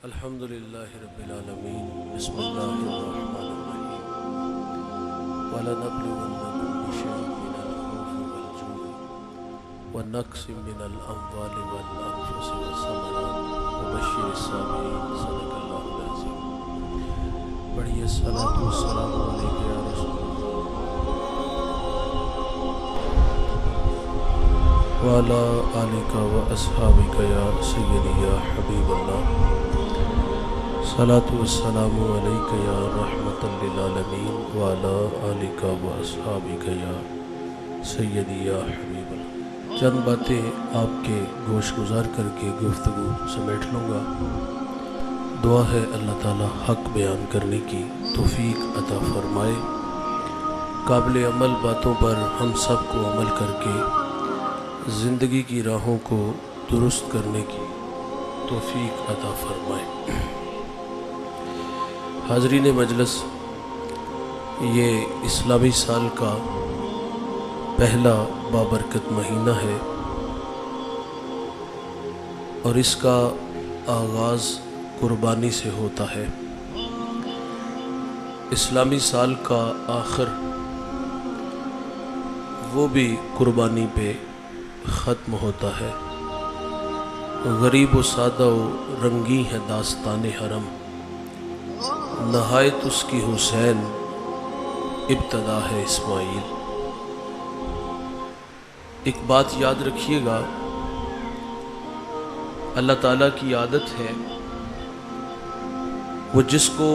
الحمدللہ رب العالمین بسم اللہ الرحمن الرحیم وَلَنَبْلُوَنَّكُمْ بِشَيْءٍ مِّنَ الْخَوْفِ وَالْجُوعِ وَنَقْصٍ مِّنَ الْأَمْوَالِ وَالْأَنفُسِ وَالثَّمَرَاتِ وَبَشِّرِ الصَّابِرِينَ صدق اللہ العظیم۔ پڑھیے الصلاۃ والسلام علیک یا رسول وعلی آلک و اصحابک یا سیدی یا حبیب اللہ، صلاۃ والسلام علیک یا رحمۃ للعالمین وعلی آلک و اصحابک یا سیدی یا حبیب اللہ۔ چند باتیں آپ کے گوش گزار کر کے گفتگو سمیٹ لوں گا۔ دعا ہے اللہ تعالی حق بیان کرنے کی توفیق عطا فرمائے، قابل عمل باتوں پر ہم سب کو عمل کر کے زندگی کی راہوں کو درست کرنے کی توفیق عطا فرمائے۔ حاضرین مجلس، یہ اسلامی سال کا پہلا بابرکت مہینہ ہے اور اس کا آغاز قربانی سے ہوتا ہے۔ اسلامی سال کا آخر وہ بھی قربانی پہ ختم ہوتا ہے۔ غریب و سادہ و رنگی ہے داستان حرم، نہایت اس کی حسین ابتدا ہے اسماعیل۔ ایک بات یاد رکھیے گا، اللہ تعالیٰ کی عادت ہے وہ جس کو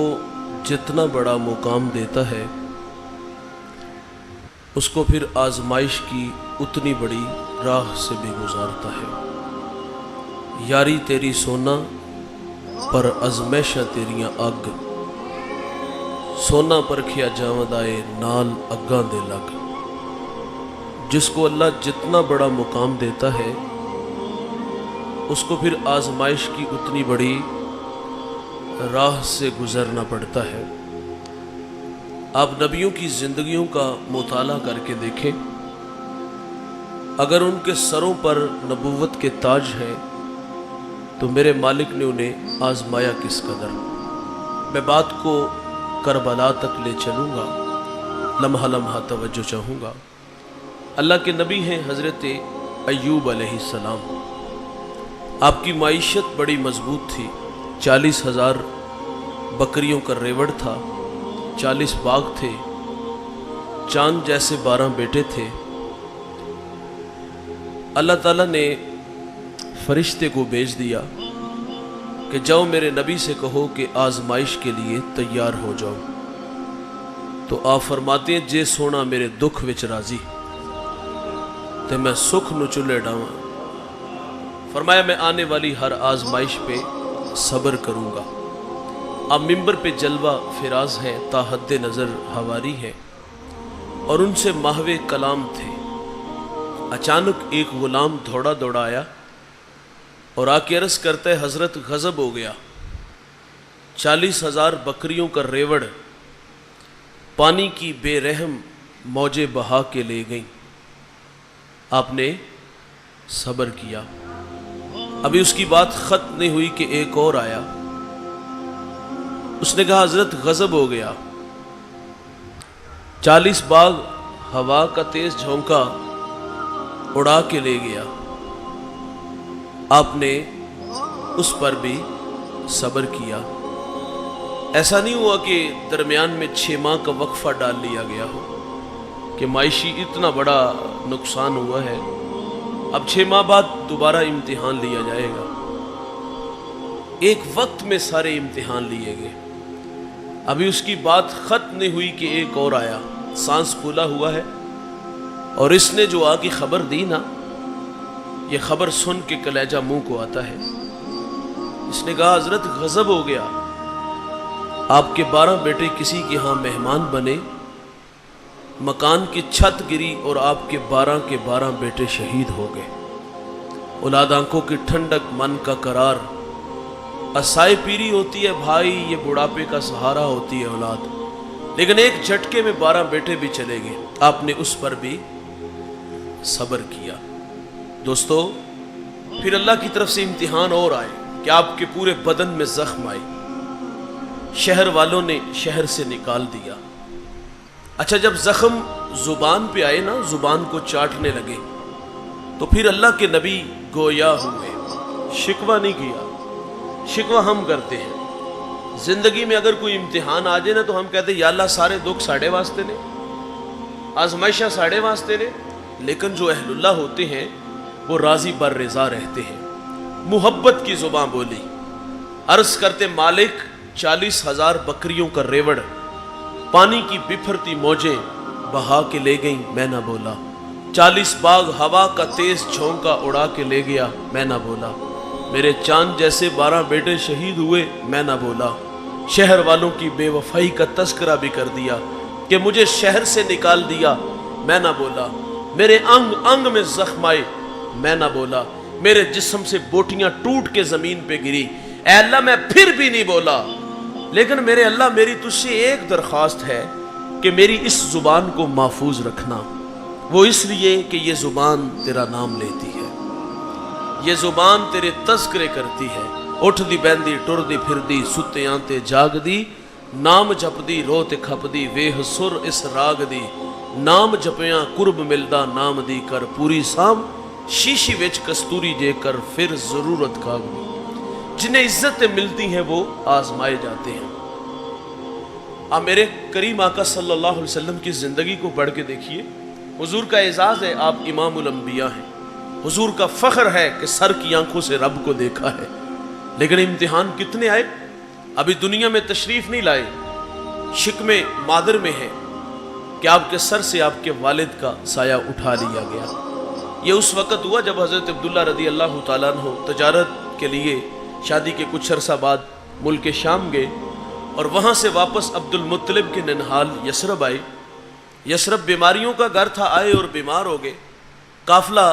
جتنا بڑا مقام دیتا ہے اس کو پھر آزمائش کی اتنی بڑی راہ سے بھی گزارتا ہے۔ یاری تیری سونا پر ازمیشہ تیریاں اگ، سونا پرکھیا جاودائے نال اگاں دے لگ۔ جس کو اللہ جتنا بڑا مقام دیتا ہے اس کو پھر آزمائش کی اتنی بڑی راہ سے گزرنا پڑتا ہے۔ آپ نبیوں کی زندگیوں کا مطالعہ کر کے دیکھیں، اگر ان کے سروں پر نبوت کے تاج ہیں تو میرے مالک نے انہیں آزمایا کس قدر۔ میں بات کو کربلا تک لے چلوں گا، لمحہ لمحہ توجہ چاہوں گا۔ اللہ کے نبی ہیں حضرت ایوب علیہ السلام۔ آپ کی معیشت بڑی مضبوط تھی، 40,000 بکریوں کا ریوڑ تھا، 40 باغ تھے، چاند جیسے 12 بیٹے تھے۔ اللہ تعالیٰ نے فرشتے کو بھیج دیا کہ جاؤ میرے نبی سے کہو کہ آزمائش کے لیے تیار ہو جاؤ۔ تو آپ فرماتے ہیں جے سونا میرے دکھ وچ راضی تے میں سکھ نو چلے ڈاواں۔ فرمایا میں آنے والی ہر آزمائش پہ صبر کروں گا۔ اب ممبر پہ جلوہ فراز ہے، تا حد نظر ہواری ہے، اور ان سے محو کلام تھے۔ اچانک ایک غلام دوڑا دوڑا آیا اور آ کے عرض کرتا ہے حضرت غضب ہو گیا، 40,000 بکریوں کا ریوڑ پانی کی بے رحم موجیں بہا کے لے گئیں۔ آپ نے صبر کیا۔ ابھی اس کی بات ختم نہیں ہوئی کہ ایک اور آیا۔ اس نے کہا حضرت غضب ہو گیا، 40 باغ ہوا کا تیز جھونکا اڑا کے لے گیا۔ آپ نے اس پر بھی صبر کیا۔ ایسا نہیں ہوا کہ درمیان میں 6 ماہ کا وقفہ ڈال لیا گیا ہو کہ معاشی اتنا بڑا نقصان ہوا ہے، اب 6 ماہ بعد دوبارہ امتحان لیا جائے گا۔ ایک وقت میں سارے امتحان لیے گئے۔ ابھی اس کی بات ختم نہیں ہوئی کہ ایک اور آیا، سانس پھولا ہوا ہے، اور اس نے جو آگے خبر دی نا، یہ خبر سن کے کلیجہ منہ کو آتا ہے۔ اس نے کہا حضرت غضب ہو گیا، آپ کے 12 بیٹے کسی کے ہاں مہمان بنے، مکان کی چھت گری اور آپ کے 12 کے 12 بیٹے شہید ہو گئے۔ اولاد آنکھوں کی ٹھنڈک، من کا قرار، اسائے پیری ہوتی ہے بھائی، یہ بڑھاپے کا سہارا ہوتی ہے اولاد، لیکن ایک جھٹکے میں 12 بیٹے بھی چلے گئے۔ آپ نے اس پر بھی صبر کیا۔ دوستو، پھر اللہ کی طرف سے امتحان اور آئے۔ کہ آپ کے پورے بدن میں زخم آئے، شہر والوں نے شہر سے نکال دیا۔ اچھا جب زخم زبان پہ آئے نا، زبان کو چاٹنے لگے، تو پھر اللہ کے نبی گویا ہوئے، شکوہ نہیں کیا۔ شکوہ ہم کرتے ہیں زندگی میں، اگر کوئی امتحان آ جائے نا تو ہم کہتے ہیں یا اللہ سارے دکھ ساڑھے واسطے نے، آزمائشہ ساڑھے واسطے نے۔ لیکن جو اہل اللہ ہوتے ہیں وہ راضی بر رضا رہتے ہیں، محبت کی زبان بولی۔ عرض کرتے مالک 40,000 بکریوں کا ریوڑ پانی کی بپھرتی موجیں بہا کے لے گئیں، میں نہ بولا۔ 40 باغ ہوا کا تیز جھونکا اڑا کے لے گیا، میں نہ بولا۔ میرے چاند جیسے 12 بیٹے شہید ہوئے، میں نہ بولا۔ شہر والوں کی بے وفائی کا تذکرہ بھی کر دیا کہ مجھے شہر سے نکال دیا، میں نہ بولا۔ میرے انگ انگ میں زخم آئے، میں نہ بولا۔ میرے جسم سے بوٹیاں ٹوٹ کے زمین پہ گری، اے اللہ میں پھر بھی نہیں بولا۔ لیکن میرے اللہ میری تجھ سے ایک درخواست ہے کہ میری اس زبان کو محفوظ رکھنا، وہ اس لیے کہ یہ زبان تیرا نام لیتی ہے، یہ زبان تیرے تذکرے کرتی ہے۔ اٹھ دی بہندی ٹر دی پھر دی ستے آنتے جاگ دی، نام جپ دی رو تے کھپ دی ویہ سر اس راگ دی، نام جپیاں قرب ملدا نام دی کر پوری سام، شیشی وچ کستوری جے کر پھر ضرورت کاغ دی۔ جنہیں عزتیں ملتی ہیں وہ آزمائے جاتے ہیں۔ آپ میرے کریم آقا صلی اللہ علیہ وسلم کی زندگی کو پڑھ کے دیکھیے، حضور کا اعزاز ہے آپ امام الانبیاء ہیں، حضور کا فخر ہے کہ سر کی آنکھوں سے رب کو دیکھا ہے۔ لیکن امتحان کتنے آئے، ابھی دنیا میں تشریف نہیں لائے، شکم مادر میں ہے کہ آپ کے سر سے آپ کے والد کا سایہ اٹھا لیا گیا۔ یہ اس وقت ہوا جب حضرت عبداللہ رضی اللہ تعالیٰ عنہ تجارت کے لیے شادی کے کچھ عرصہ بعد ملک شام گئے، اور وہاں سے واپس عبد المطلب کے ننہال یثرب آئے۔ یثرب بیماریوں کا گھر تھا، آئے اور بیمار ہو گئے۔ قافلہ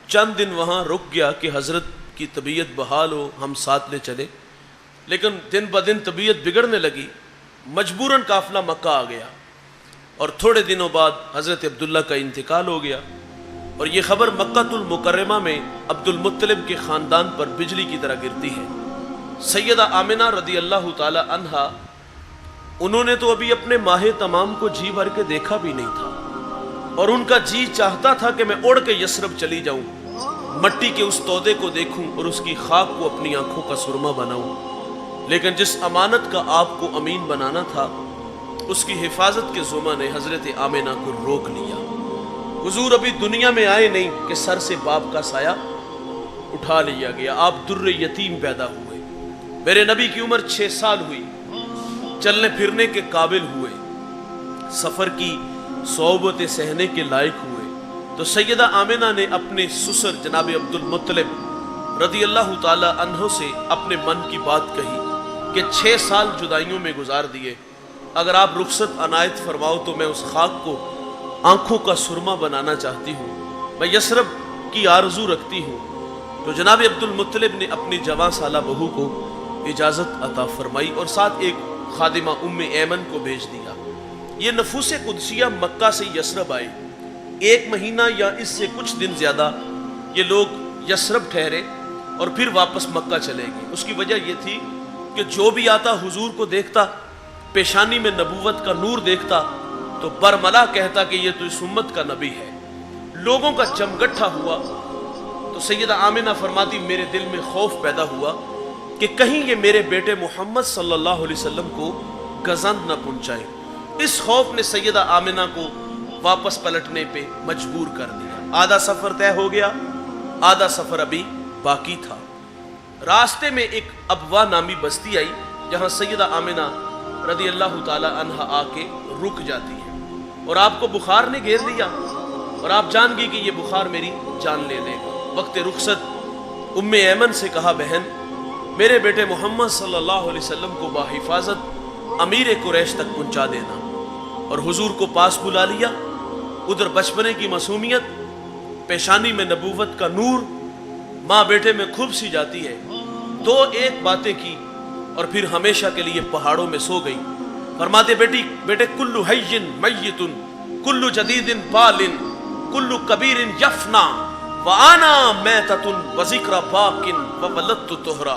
چند دن وہاں رک گیا کہ حضرت کی طبیعت بحال ہو، ہم ساتھ لے چلے، لیکن دن بدن طبیعت بگڑنے لگی، مجبوراً قافلہ مکہ آ گیا، اور تھوڑے دنوں بعد حضرت عبداللہ کا انتقال ہو گیا۔ اور یہ خبر مکہ المکرمہ میں عبد المطلب کے خاندان پر بجلی کی طرح گرتی ہے۔ سیدہ آمنہ رضی اللہ تعالی عنہا، انہوں نے تو ابھی اپنے ماہ تمام کو جی بھر کے دیکھا بھی نہیں تھا، اور ان کا جی چاہتا تھا کہ میں اڑ کے یثرب چلی جاؤں، مٹی کے اس تودے کو دیکھوں اور اس کی خاک کو اپنی آنکھوں کا سرما بناؤں۔ لیکن جس امانت کا آپ کو امین بنانا تھا، اس کی حفاظت کے ذمہ نے حضرت آمنہ کو روک لیا۔ حضور ابھی دنیا میں آئے نہیں کہ سر سے باپ کا سایہ اٹھا لیا گیا، آپ در یتیم پیدا ہوئے۔ میرے نبی کی عمر 6 سال ہوئی، چلنے پھرنے کے قابل ہوئے، سفر کی صحبتیں سہنے کے لائق ہوئے، تو سیدہ آمنہ نے اپنے سسر جناب عبد المطلب رضی اللہ تعالی عنہ سے اپنے من کی بات کہی کہ 6 سال جدائیوں میں گزار دیے، اگر آپ رخصت عنایت فرماؤ تو میں اس خاک کو آنکھوں کا سرما بنانا چاہتی ہوں، میں یثرب کی آرزو رکھتی ہوں۔ تو جناب عبد المطلب نے اپنی جوان سالہ بہو کو اجازت عطا فرمائی اور ساتھ ایک خادمہ ام ایمن کو بھیج دیا۔ یہ نفوس قدسیہ مکہ سے یثرب آئے، 1 مہینہ یا اس سے کچھ دن زیادہ یہ لوگ یثرب ٹھہرے اور پھر واپس مکہ چلے گئے۔ اس کی وجہ یہ تھی کہ جو بھی آتا حضور کو دیکھتا، پیشانی میں نبوت کا نور دیکھتا تو برملا کہتا کہ یہ تو اس امت کا نبی ہے۔ لوگوں کا جمگٹھا ہوا تو سیدہ آمنہ فرماتی میرے دل میں خوف پیدا ہوا کہ کہیں یہ میرے بیٹے محمد صلی اللہ علیہ وسلم کو گزند نہ پہنچائے۔ اس خوف نے سیدہ آمنہ کو واپس پلٹنے پہ مجبور کر دیا۔ آدھا سفر طے ہو گیا، آدھا سفر ابھی باقی تھا۔ راستے میں ایک ابوا نامی بستی آئی جہاں سیدہ آمنہ رضی اللہ تعالی عنہ آ کے رک جاتی ہے، اور آپ کو بخار نے گھیر لیا اور آپ جان گئی کہ یہ بخار میری جان لے لے گا۔ وقت رخصت ام ایمن سے کہا بہن میرے بیٹے محمد صلی اللہ علیہ وسلم کو باحفاظت امیر قریش تک پہنچا دینا، اور حضور کو پاس بلا لیا۔ ادھر بچپنے کی معصومیت، پیشانی میں نبوت کا نور، ماں بیٹے میں خوب سی جاتی ہے۔ 2 باتیں کی اور پھر ہمیشہ کے لیے پہاڑوں میں سو گئی۔ فرماتے بیٹے کلو حیّن میتن کلو جدید بالن کلو کبیر یفنا وانا میتۃ وذکر باقن وولدت طہرا۔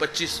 25।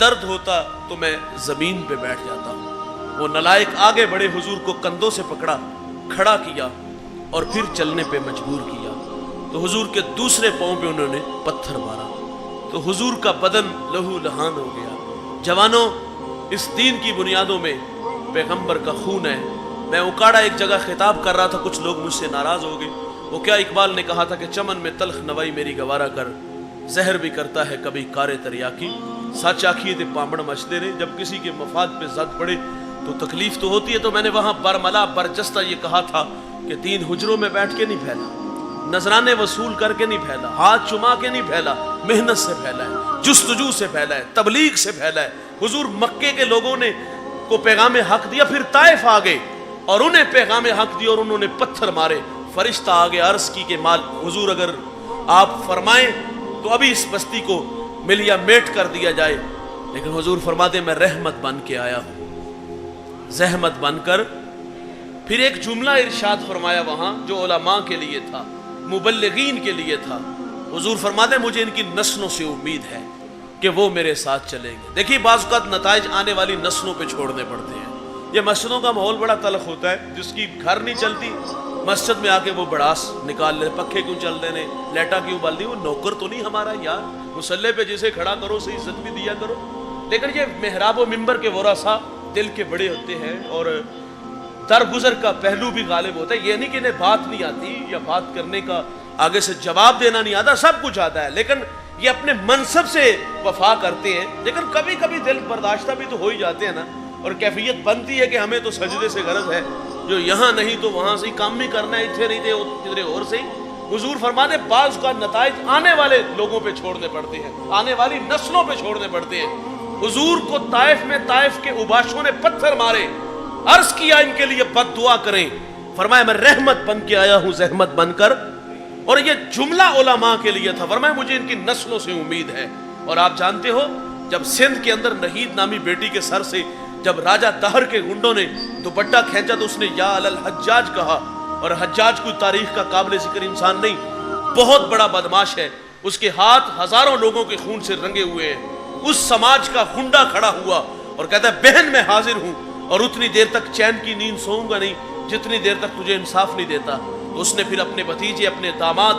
درد ہوتا تو میں زمین پہ بیٹھ جاتا ہوں۔ وہ نلائق آگے بڑھے، حضور کو کندھوں سے پکڑا، کھڑا کیا اور پھر چلنے پہ مجبور کیا، تو حضور کے دوسرے پاؤں پہ انہوں نے پتھر مارا، تو حضور کا بدن لہو لہان ہو گیا۔ جوانوں، اس دین کی بنیادوں میں پیغمبر کا خون ہے۔ میں اکاڑا ایک جگہ خطاب کر رہا تھا، کچھ لوگ مجھ سے ناراض ہو گئے۔ وہ کیا اقبال نے کہا تھا کہ چمن میں تلخ نوائی میری گوارا کر، زہر بھی کرتا ہے کبھی کار تریاکی، سچ آکھیے تے پامڑ مچتے رہے۔ جب کسی کے مفاد پہ زد پڑے تو تکلیف تو ہوتی ہے، تو میں نے وہاں برملا برجستہ یہ کہا تھا کہ دین حجروں میں بیٹھ کے نہیں پھیلا، نذرانے وصول کر کے نہیں پھیلا، ہاتھ چما کے نہیں پھیلا، محنت سے پھیلا ہے، جستجو سے پھیلا ہے، تبلیغ سے پھیلا ہے۔ حضور مکے کے لوگوں نے کو پیغام حق دیا، پھر طائف آ گئے اور انہیں پیغام حق دیا اور انہوں نے پتھر مارے۔ فرشتہ آگے عرض کی کہ مال حضور اگر آپ فرمائیں تو ابھی اس بستی کو ملیا میٹ کر دیا جائے، لیکن حضور فرماتے میں رحمت بن کے آیا ہوں، زحمت بن کر۔ پھر ایک جملہ ارشاد فرمایا وہاں جو علماء کے لیے تھا، مبلغین کے لیے تھا۔ حضور فرماتے مجھے ان کی نسلوں سے امید ہے کہ وہ میرے ساتھ چلیں گے۔ دیکھیے بعض اوقات نتائج آنے والی نسلوں پہ چھوڑنے پڑتے ہیں۔ یہ مسجدوں کا ماحول بڑا تلخ ہوتا ہے، جس کی گھر نہیں چلتی مسجد میں آ کے وہ بڑاس نکال لے، پکھے کیوں چل دینے، لیٹا کیوں بال دی، وہ نوکر تو نہیں ہمارا یار، مصلے پہ جسے کھڑا کرو اسے عزت بھی دیا کرو۔ لیکن یہ محراب و منبر کے ورثاء دل کے بڑے ہوتے ہیں اور درگزر کا پہلو بھی غالب ہوتا ہے۔ یہ نہیں کہ انہیں بات نہیں آتی یا بات کرنے کا آگے سے جواب دینا نہیں آتا، سب کچھ آتا ہے، لیکن یہ اپنے منصب سے وفا کرتے ہیں۔ لیکن کبھی کبھی دل برداشتہ بھی تو ہو ہی جاتے ہیں نا، اور کیفیت بنتی ہے کہ ہمیں تو سجدے سے غرض ہے، جو یہاں نہیں تو وہاں سے کام بھی کرنا ہے، اتنے نہیں تھے کدھر اور سے ہی۔ حضور فرماتے بعض کا نتائج آنے والے لوگوں پہ چھوڑنے پڑتے ہیں، آنے والی نسلوں پہ چھوڑنے پڑتے ہیں۔ حضور کو طائف میں طائف کے اوباشوں نے پتھر مارے، عرض کیا ان کے لیے بد دعا کریں، فرمایا میں رحمت بن کے آیا ہوں زحمت بن کر۔ اور یہ جملہ علماء کے لیے تھا، فرمایا مجھے ان کی نسلوں سے امید ہے۔ اور آپ جانتے ہو جب سندھ کے اندر نہید نامی بیٹی کے سر سے جب راجہ دہر کے گنڈوں نے دوپٹہ کھینچا تو اس نے یا الحجاج کہا، اور حجاج کوئی تاریخ کا قابل ذکر انسان نہیں، بہت بڑا بدماش ہے، اس کے ہاتھ ہزاروں لوگوں کے خون سے رنگے ہوئے ہیں۔ اس سماج کا گنڈا کھڑا ہوا اور کہتا ہے بہن میں حاضر ہوں اور اتنی دیر تک چین کی نیند سوؤں گا نہیں جتنی دیر تک تجھے انصاف نہیں دیتا۔ تو اس نے پھر اپنے بھتیجے، اپنے داماد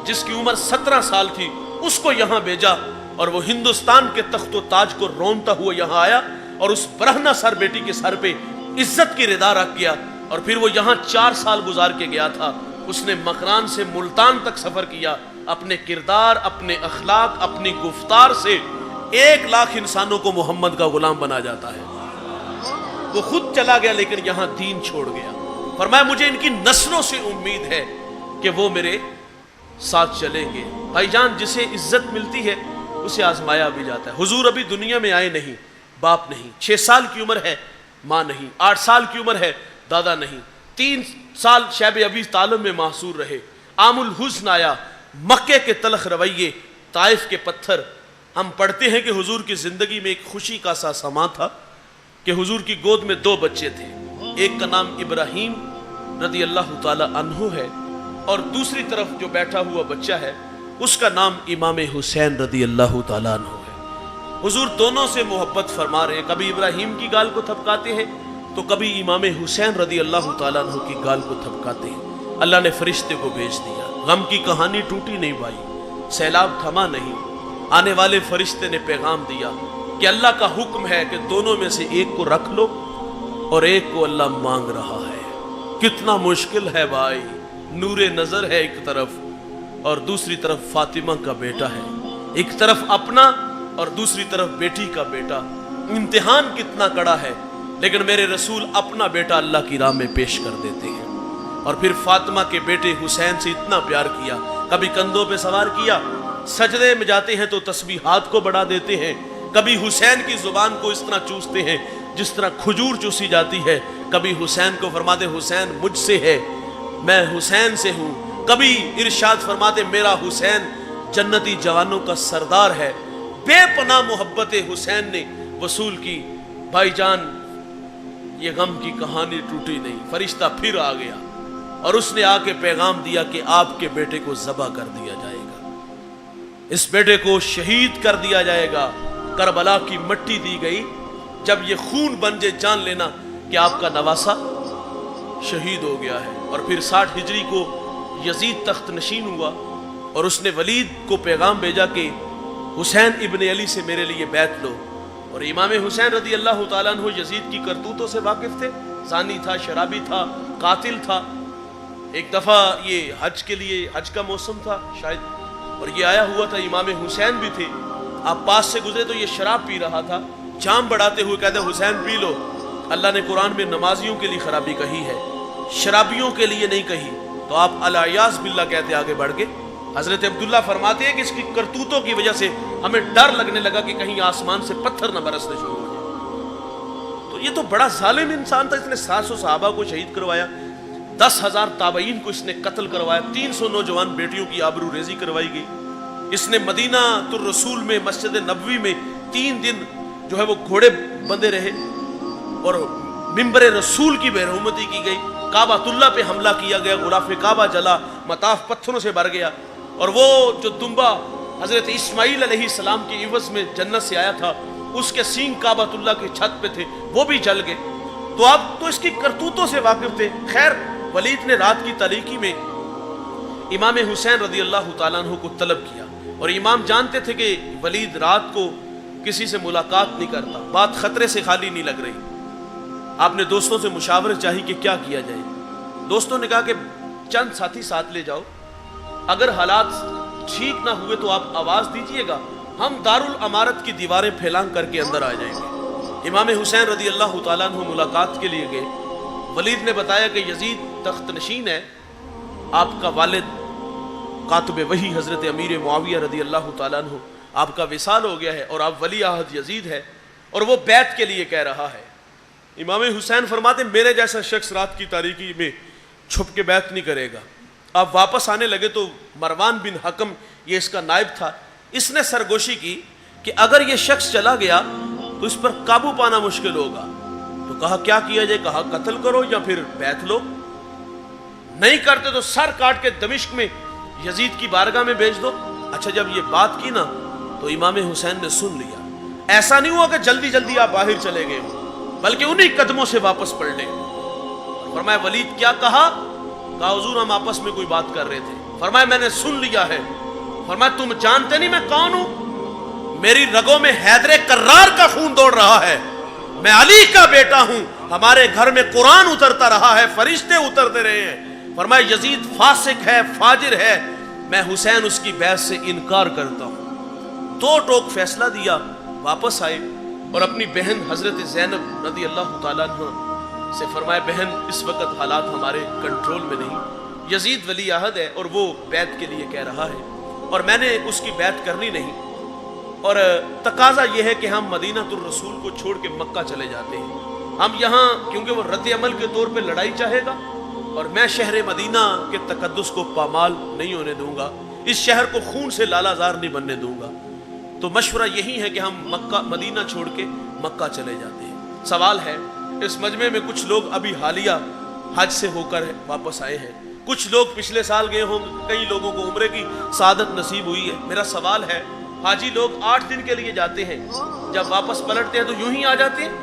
جس کی عمر 17 سال تھی، اس کو یہاں بھیجا اور وہ ہندوستان کے تخت و تاج کو رونتا ہوا یہاں آیا اور اس برہنہ سر بیٹی کے سر پہ عزت کی ردا رکھ گیا۔ اور پھر وہ یہاں 4 سال گزار کے گیا تھا۔ اس نے مکران سے ملتان تک سفر کیا، اپنے کردار، اپنے اخلاق، اپنی گفتار سے 1 لاکھ انسانوں کو محمد کا غلام بنا جاتا ہے۔ وہ خود چلا گیا لیکن یہاں دین چھوڑ گیا۔ فرمایا مجھے ان کی نسلوں سے امید ہے کہ وہ میرے ساتھ چلیں گے۔ بھائی جان، جسے عزت ملتی ہے اسے آزمایا بھی جاتا ہے۔ حضور ابھی دنیا میں آئے نہیں، باپ نہیں، 6 سال کی عمر ہے، ماں نہیں، 8 سال کی عمر ہے، دادا نہیں، 3 سال شیب ابی طالب میں محصور رہے، عام الحزن آیا، مکے کے تلخ رویے، طائف کے پتھر۔ ہم پڑھتے ہیں کہ حضور کی زندگی میں ایک خوشی کا سا سما تھا کہ حضور کی گود میں 2 بچے تھے، ایک کا نام ابراہیم رضی اللہ تعالی عنہ ہے اور دوسری طرف جو بیٹھا ہوا بچہ ہے اس کا نام امام حسین رضی اللہ تعالی عنہ ہے۔ حضور دونوں سے محبت فرما رہے ہیں، کبھی ابراہیم کی گال کو تھپکاتے ہیں تو کبھی امام حسین رضی اللہ تعالیٰ عنہ کی گال کو تھپکاتے ہیں۔ اللہ نے فرشتے کو بھیج دیا، غم کی کہانی ٹوٹی نہیں بھائی، سیلاب تھما نہیں، آنے والے فرشتے نے پیغام دیا کہ اللہ کا حکم ہے کہ دونوں میں سے ایک کو رکھ لو اور ایک کو اللہ مانگ رہا ہے۔ کتنا مشکل ہے بھائی، نور نظر ہے ایک طرف اور دوسری طرف فاطمہ کا بیٹا ہے، ایک طرف اپنا اور دوسری طرف بیٹی کا بیٹا۔ امتحان کتنا کڑا ہے، لیکن میرے رسول اپنا بیٹا اللہ کی راہ میں پیش کر دیتے ہیں۔ اور پھر فاطمہ کے بیٹے حسین سے اتنا پیار کیا، کبھی کندھوں پہ سوار کیا، سجدے میں جاتے ہیں تو تسبیحات کو بڑھا دیتے ہیں، کبھی حسین کی زبان کو اس طرح چوستے ہیں جس طرح کھجور چوسی جاتی ہے، کبھی حسین کو فرماتے حسین مجھ سے ہے، میں حسین سے ہوں، کبھی ارشاد فرماتے میرا حسین جنتی جوانوں کا سردار ہے۔ بے پناہ محبت حسین نے وصول کی۔ بھائی جان، یہ غم کی کہانی ٹوٹی نہیں، فرشتہ پھر آ گیا اور اس نے آ کے پیغام دیا کہ آپ کے بیٹے کو ذبح کر دیا جائے گا، اس بیٹے کو شہید کر دیا جائے گا۔ کربلا کی مٹی دی گئی، جب یہ خون بن جان لینا کہ آپ کا نواسا شہید ہو گیا ہے۔ اور پھر 60 ہجری کو یزید تخت نشین ہوا اور اس نے ولید کو پیغام بھیجا کہ حسین ابن علی سے میرے لیے بیعت لو۔ اور امام حسین رضی اللہ تعالیٰ عنہ یزید کی کرتوتوں سے واقف تھے، زانی تھا، شرابی تھا، قاتل تھا۔ ایک دفعہ یہ حج کے لیے، حج کا موسم تھا شاید، اور یہ آیا ہوا تھا، امام حسین بھی تھے، آپ پاس سے گزرے تو یہ شراب پی رہا تھا، جام بڑھاتے ہوئے کہتے حسین پی لو۔ اللہ نے قرآن میں نمازیوں کے لیے خرابی کہی ہے، شرابیوں کے لیے نہیں کہی، تو آپ الیاذ باللہ کہتے آگے بڑھ گئے۔ حضرت عبداللہ فرماتے ہیں کہ اس کی کرتوتوں کی وجہ سے ہمیں ڈر لگنے لگا کہ کہیں آسمان سے پتھر نہ برسنے شروع ہو جائے۔ تو یہ تو بڑا ظالم انسان تھا، اس نے 700 صحابہ کو شہید کروایا، 10,000 تابعین کو اس نے قتل کروایا، 300 نوجوان بیٹیوں کی آبرو ریزی کروائی گئی۔ اس نے مدینہ الرسول میں، مسجد نبوی میں 3 دن جو ہے وہ گھوڑے بندے رہے اور منبر رسول کی بے رحمتی کی گئی، کعبۃ اللہ پہ حملہ کیا گیا، غلاف کعبہ جلا، مطاف پتھروں سے بھر گیا، اور وہ جو دمبا حضرت اسماعیل علیہ السلام کے عوض میں جنت سے آیا تھا، اس کے سینگ کعبۃ اللہ کی چھت پہ تھے، وہ بھی جل گئے۔ تو آپ تو اس کی کرتوتوں سے واقف تھے۔ خیر، ولید نے رات کی تاریکی میں امام حسین رضی اللہ تعالیٰ عنہ کو طلب کیا، اور امام جانتے تھے کہ ولید رات کو کسی سے ملاقات نہیں کرتا، بات خطرے سے خالی نہیں لگ رہی۔ آپ نے دوستوں سے مشاورت چاہی کہ کیا کیا جائے۔ دوستوں نے کہا کہ چند ساتھی ساتھ لے جاؤ، اگر حالات ٹھیک نہ ہوئے تو آپ آواز دیجئے گا، ہم دارالامارت کی دیواریں پھیلان کر کے اندر آ جائیں گے۔ امام حسین رضی اللہ تعالیٰ عنہ ملاقات کے لیے گئے۔ ولید نے بتایا کہ یزید تخت نشین ہے، آپ کا والد کاتب وحی حضرت امیر معاویہ رضی اللہ تعالیٰ عنہ، آپ کا وصال ہو گیا ہے، اور آپ ولی عہد یزید ہے، اور وہ بیعت کے لیے کہہ رہا ہے۔ امام حسین فرماتے میرے جیسا شخص رات کی تاریکی میں چھپ کے بیعت نہیں کرے گا۔ آپ واپس آنے لگے تو مروان بن حکم، یہ اس کا نائب تھا، اس نے سرگوشی کی کہ اگر یہ شخص چلا گیا تو اس پر قابو پانا مشکل ہوگا۔ تو کہا کیا کیا جائے؟ کہا قتل کرو یا پھر بیعت لو، نہیں کرتے تو سر کاٹ کے دمشق میں یزید کی بارگاہ میں بھیج دو۔ اچھا، جب یہ بات کی نا تو امام حسین نے سن لیا۔ ایسا نہیں ہوا کہ جلدی جلدی آپ باہر چلے گئے ہو، بلکہ انہی قدموں سے واپس پلٹے۔ فرمایا ولید کیا کہا؟ کہا حضور ہم آپس میں کوئی بات کر رہے تھے۔ فرمایا میں نے سن لیا ہے۔ فرمایا تم جانتے نہیں میں کون ہوں؟ میری رگوں میں حیدر کرار کا خون دوڑ رہا ہے، میں علی کا بیٹا ہوں، ہمارے گھر میں قرآن اترتا رہا ہے، فرشتے اترتے رہے ہیں۔ فرمایا یزید فاسق ہے، فاجر ہے، میں حسین اس کی بیعت سے انکار کرتا ہوں۔ دو ٹوک فیصلہ دیا، واپس آئے اور اپنی بہن حضرت زینب رضی اللہ تعالیٰ عنہ سے فرمایا بہن اس وقت حالات ہمارے کنٹرول میں نہیں، یزید ولی عہد ہے اور وہ بیعت کے لیے کہہ رہا ہے، اور میں نے اس کی بیعت کرنی نہیں، اور تقاضا یہ ہے کہ ہم مدینہ الرسول کو چھوڑ کے مکہ چلے جاتے ہیں۔ ہم یہاں کیونکہ وہ رد عمل کے طور پہ لڑائی چاہے گا، اور میں شہر مدینہ کے تقدس کو پامال نہیں ہونے دوں گا، اس شہر کو خون سے لالا زار نہیں بننے دوں گا۔ تو مشورہ یہی ہے کہ ہم مدینہ چھوڑ کے مکہ چلے جاتے ہیں۔ سوال ہے اس مجمع میں کچھ لوگ ابھی حالیہ حج سے ہو کر واپس آئے ہیں، کچھ لوگ پچھلے سال گئے ہوں، کئی لوگوں کو عمرے کی سعادت نصیب ہوئی ہے۔ میرا سوال ہے حاجی لوگ 8 دن کے لیے جاتے ہیں، جب واپس پلٹتے ہیں تو یوں ہی آ جاتے ہیں؟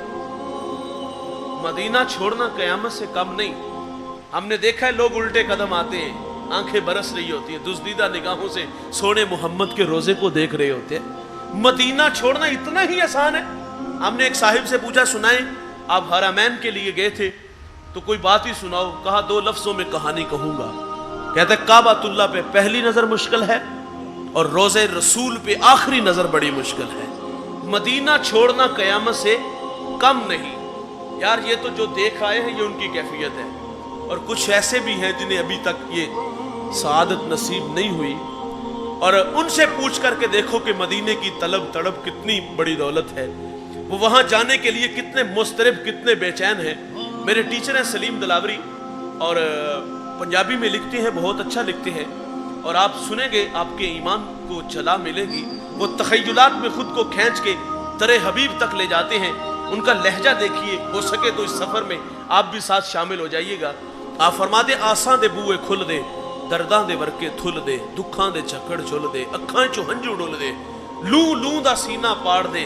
مدینہ چھوڑنا قیامت سے کم نہیں۔ ہم نے دیکھا ہے لوگ الٹے قدم آتے ہیں، آنکھیں برس رہی ہوتی ہیں، دزدیدہ نگاہوں سے سونے محمد کے روزے کو دیکھ رہے ہوتے ہیں۔ مدینہ چھوڑنا اتنا ہی آسان ہے؟ ہم نے ایک صاحب سے پوچھا سنائیں آپ حرمین کے لیے گئے تھے تو کوئی بات ہی سناؤ۔ کہا 2 لفظوں میں کہانی کہوں گا۔ کہتے کعبۃ اللہ پہ پہلی نظر مشکل ہے اور روزے رسول پہ آخری نظر بڑی مشکل ہے۔ مدینہ چھوڑنا قیامت سے کم نہیں۔ یار یہ تو جو دیکھ آئے ہیں یہ ان کی کیفیت ہے، اور کچھ ایسے بھی ہیں جنہیں ابھی تک یہ سعادت نصیب نہیں ہوئی، اور ان سے پوچھ کر کے دیکھو کہ مدینے کی طلب تڑپ کتنی بڑی دولت ہے، وہ وہاں جانے کے لیے کتنے مضطرب، کتنے بے چین ہیں۔ میرے ٹیچر ہیں سلیم دلاوری، اور پنجابی میں لکھتے ہیں، بہت اچھا لکھتے ہیں، اور آپ سنیں گے آپ کے ایمان کو جلا ملے گی۔ وہ تخیلات میں خود کو کھینچ کے در حبیب تک لے جاتے ہیں۔ ان کا لہجہ دیکھیے، ہو سکے تو اس سفر میں آپ بھی ساتھ شامل ہو جائیے گا۔ آپ فرماتے آساں دے بوئے کھل دے، درداں دے ورکے تھل دے، دکھاں دے چکڑ چل دے، اکھاں چو ہنجو ڈل دے، لوں لوں دا سینہ پاڑ دے،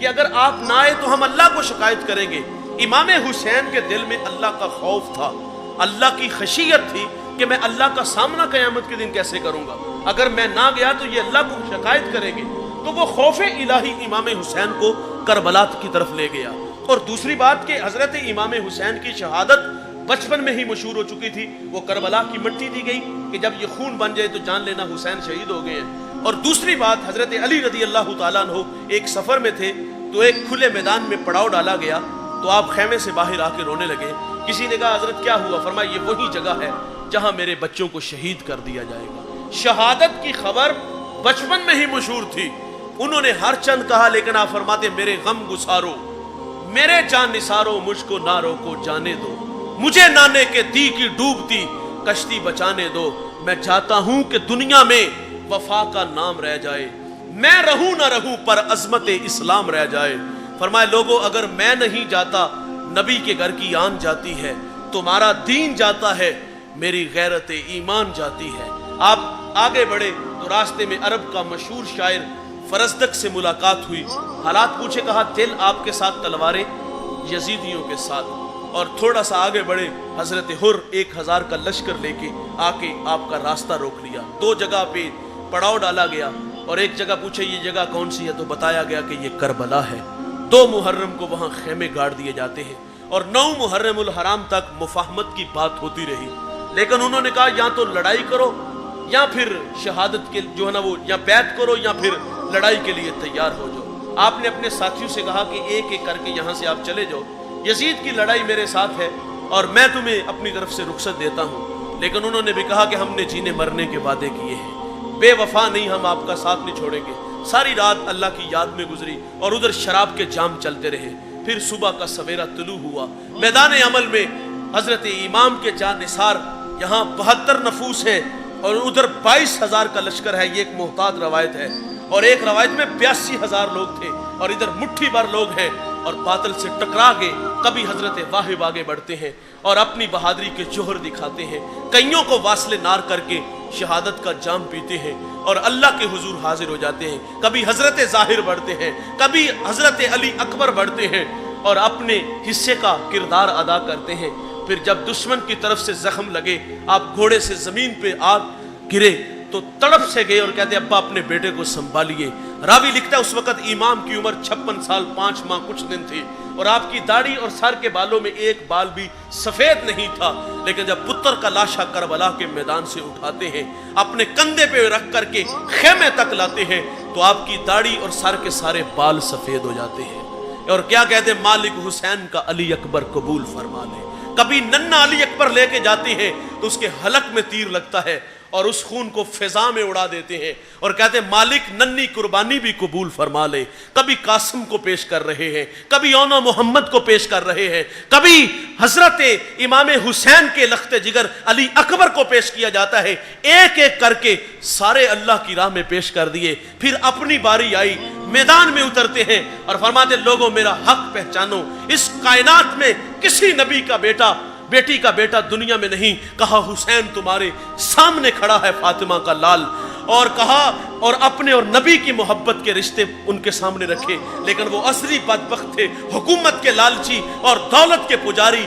کہ اگر آپ نہ آئے تو ہم اللہ کو شکایت کریں گے۔ امام حسین کے دل میں اللہ کا خوف تھا، اللہ کی خشیت تھی کہ میں اللہ کا سامنا قیامت کے دن کیسے کروں گا، اگر میں نہ گیا تو یہ اللہ کو شکایت کریں گے۔ تو وہ خوف الہی امام حسین کو کربلا کی طرف لے گیا۔ اور دوسری بات کہ حضرت امام حسین کی شہادت بچپن میں ہی مشہور ہو چکی تھی، وہ کربلا کی مٹی دی گئی کہ جب یہ خون بن جائے تو جان لینا حسین شہید ہو گئے ہیں۔ اور دوسری بات، حضرت علی رضی اللہ تعالیٰ عنہ ایک سفر میں تھے تو ایک کھلے میدان میں پڑاؤ ڈالا گیا تو آپ خیمے سے باہر آ کے رونے لگے۔ کسی نے کہا حضرت کیا ہوا؟ فرمایا یہ وہی جگہ ہے جہاں میرے بچوں کو شہید کر دیا جائے گا۔ شہادت کی خبر بچپن میں ہی مشہور تھی۔ انہوں نے ہر چند کہا، لیکن آپ فرماتے میرے غم گسارو، میرے جان نثارو، مجھ کو نہ روکو جانے دو، مجھے نانے کے دی کی ڈوبتی کشتی بچانے دو، میں چاہتا ہوں کہ دنیا میں وفا کا نام رہ جائے، میں رہوں نہ رہوں پر عظمت اسلام رہ جائے۔ فرمائے لوگو اگر میں نہیں جاتا نبی کے گھر کی آن جاتی ہے، تمہارا دین جاتا ہے، میری غیرت ایمان جاتی ہے۔ آپ آگے بڑھے تو راستے میں عرب کا مشہور شاعر فرزدق سے ملاقات ہوئی، حالات پوچھے، کہا دل آپ کے ساتھ تلواریں یزیدیوں کے ساتھ۔ اور تھوڑا سا آگے بڑھے حضرت حر 1000 کا لشکر لے کے آ کے آپ کا راستہ روک لیا۔ 2 جگہ پہ پڑاؤ ڈالا گیا اور ایک جگہ پوچھے یہ جگہ کون سی ہے تو بتایا گیا کہ یہ کربلا ہے۔ 2 محرم کو وہاں خیمے گاڑ دیے جاتے ہیں اور 9 محرم الحرام تک مفاہمت کی بات ہوتی رہی، لیکن انہوں نے کہا یا تو لڑائی کرو یا پھر شہادت کے جو ہے نا وہ یا بیعت کرو یا پھر لڑائی کے لیے تیار ہو جاؤ۔ آپ نے اپنے ساتھیوں سے کہا کہ ایک ایک کر کے یہاں سے آپ چلے جاؤ، یزید کی لڑائی میرے ساتھ ہے اور میں تمہیں اپنی طرف سے رخصت دیتا ہوں۔ لیکن انہوں نے بھی کہا کہ ہم نے جینے مرنے کے وعدے کیے ہیں، بے وفا نہیں، ہم آپ کا ساتھ نہیں چھوڑیں گے۔ ساری رات اللہ کی یاد میں گزری اور ادھر شراب کے جام چلتے رہے۔ پھر صبح کا سویرا طلوع ہوا، میدان عمل میں حضرت امام کے جان نثار، یہاں 72 نفوس ہیں اور ادھر 22,000 کا لشکر ہے، یہ ایک محتاط روایت ہے، اور ایک روایت میں 82,000 لوگ تھے اور ادھر مٹھی بھر لوگ ہیں، اور باطل سے ٹکرا کے کبھی حضرت واہب آگے بڑھتے ہیں اور اپنی بہادری کے جوہر دکھاتے ہیں، کئیوں کو واصل نار کر کے شہادت کا جام پیتے ہیں اور اللہ کے حضور حاضر ہو جاتے ہیں۔ کبھی حضرت ظاہر بڑھتے ہیں، کبھی حضرت علی اکبر بڑھتے ہیں اور اپنے حصے کا کردار ادا کرتے ہیں۔ پھر جب دشمن کی طرف سے زخم لگے، آپ گھوڑے سے زمین پہ آ گرے تو تڑپ سے گئے اور کہتے ابا اپنے بیٹے کو سنبھالیے۔ راوی لکھتا ہے اس وقت امام کی عمر 56 سال 5 ماہ کچھ دن تھی اور آپ کی داڑھی اور سر کے بالوں میں ایک بال بھی سفید نہیں تھا، لیکن جب پتر کا لاشا کربلا کے میدان سے اٹھاتے ہیں، اپنے کندھے پہ رکھ کر کے خیمے تک لاتے ہیں تو آپ کی داڑھی اور سر کے سارے بال سفید ہو جاتے ہیں۔ اور کیا کہتے ہیں، مالک حسین کا علی اکبر قبول فرما لے۔ کبھی ننھا علی اکبر لے کے جاتے ہیں تو اس کے حلق میں تیر لگتا ہے اور اس خون کو فضا میں اڑا دیتے ہیں اور کہتے ہیں مالک ننھی قربانی بھی قبول فرما لے۔ کبھی قاسم کو پیش کر رہے ہیں، کبھی اونا محمد کو پیش کر رہے ہیں، کبھی حضرت امام حسین کے لخت جگر علی اکبر کو پیش کیا جاتا ہے، ایک ایک کر کے سارے اللہ کی راہ میں پیش کر دیے۔ پھر اپنی باری آئی، میدان میں اترتے ہیں اور فرماتے لوگوں میرا حق پہچانو، اس کائنات میں کسی نبی کا بیٹی کا بیٹا دنیا میں نہیں، کہا حسین تمہارے سامنے کھڑا ہے فاطمہ کا لال، اور کہا اور اپنے اور نبی کی محبت کے رشتے ان کے سامنے رکھے، لیکن وہ اصلی بدبخت تھے، حکومت کے لالچی اور دولت کے پجاری۔